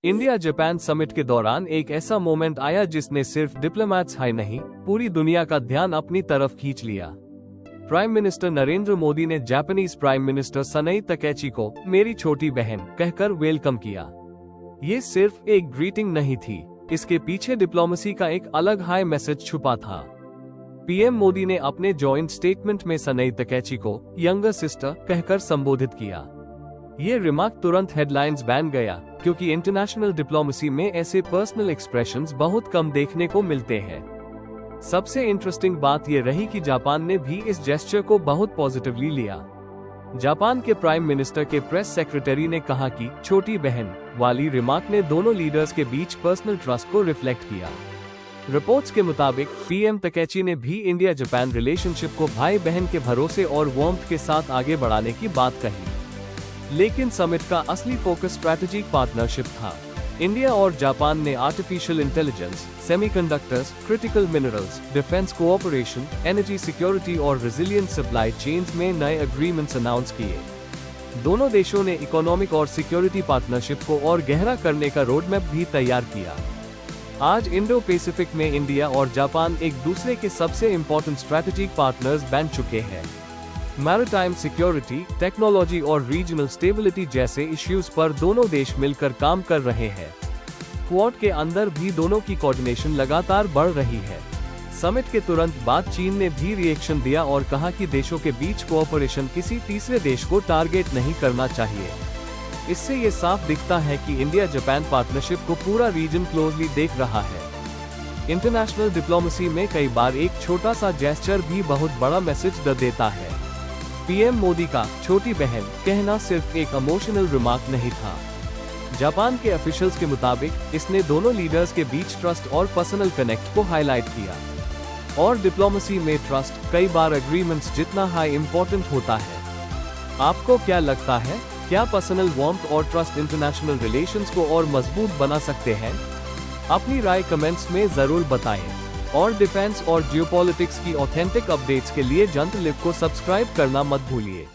India Japan summit के दौरान एक ऐसा मोमेंट आया जिसने सिर्फ डिप्लोमैट्स हाई नहीं, पूरी दुनिया का ध्यान अपनी तरफ खींच लिया। प्राइम मिनिस्टर नरेंद्र मोदी ने जापानीज प्राइम मिनिस्टर सनाई तकैची को मेरी छोटी बहन कहकर वेलकम किया। ये सिर्फ एक ग्रीटिंग नहीं थी, इसके पीछे डिप्लोमेसी का एक अलग हाई मैसेज छुपा था। पीएम मोदी ने अपने जॉइंट स्टेटमेंट में सनाई तकैची को यंगर सिस्टर कहकर संबोधित किया। ये रिमार्क तुरंत हेडलाइंस बन गया, क्योंकि इंटरनेशनल डिप्लोमेसी में ऐसे पर्सनल एक्सप्रेशंस बहुत कम देखने को मिलते हैं। सबसे इंटरेस्टिंग बात यह रही कि जापान ने भी इस जेस्चर को बहुत पॉजिटिवली लिया। जापान के प्राइम मिनिस्टर के प्रेस सेक्रेटरी ने कहा कि छोटी बहन वाली रिमार्क ने दोनों लीडर्स के बीच पर्सनल ट्रस्ट को रिफ्लेक्ट किया। रिपोर्ट्स के मुताबिक पीएम तकैची ने भी इंडिया जापान रिलेशनशिप को भाई बहन के भरोसे और वार्मथ के साथ आगे बढ़ाने की बात कही। लेकिन समिट का असली फोकस स्ट्रैटेजिक पार्टनरशिप था। इंडिया और जापान ने artificial intelligence, semiconductors, critical minerals, defence cooperation, energy security और रेजिलिएंट सप्लाई चेन्स में नए एग्रीमेंट्स अनाउंस किए। दोनों देशों ने इकोनॉमिक और सिक्योरिटी पार्टनरशिप को और गहरा करने का रोड मैप भी तैयार किया। आज इंडो पैसिफिक में इंडिया और जापान एक दूसरे के सबसे इम्पोर्टेंट स्ट्रैटेजिक पार्टनर्स बन चुके हैं। मैरिटाइम सिक्योरिटी, टेक्नोलॉजी और रीजनल स्टेबिलिटी जैसे इश्यूज पर दोनों देश मिलकर काम कर रहे हैं। क्वाड के अंदर भी दोनों की कोऑर्डिनेशन लगातार बढ़ रही है। समिट के तुरंत बाद चीन ने भी रिएक्शन दिया और कहा कि देशों के बीच कोऑपरेशन किसी तीसरे देश को टारगेट नहीं करना चाहिए। इससे ये साफ दिखता है कि इंडिया जापान पार्टनरशिप को पूरा रीजन क्लोजली देख रहा है। इंटरनेशनल डिप्लोमेसी में कई बार एक छोटा सा जेस्चर भी बहुत बड़ा मैसेज दे देता है। पीएम मोदी का छोटी बहन कहना सिर्फ एक इमोशनल रिमार्क नहीं था। जापान के ऑफिशियल्स के मुताबिक इसने दोनों लीडर्स के बीच ट्रस्ट और पर्सनल कनेक्ट को हाईलाइट किया। और डिप्लोमेसी में ट्रस्ट कई बार एग्रीमेंट्स जितना हाई इम्पोर्टेंट होता है। आपको क्या लगता है, क्या पर्सनल वार्मथ और ट्रस्ट इंटरनेशनल रिलेशंस को और मजबूत बना सकते हैं? अपनी राय कमेंट्स में जरूर बताएं। और डिफेंस और जियोपॉलिटिक्स की ऑथेंटिक अपडेट्स के लिए जंत लिव को सब्सक्राइब करना मत भूलिए।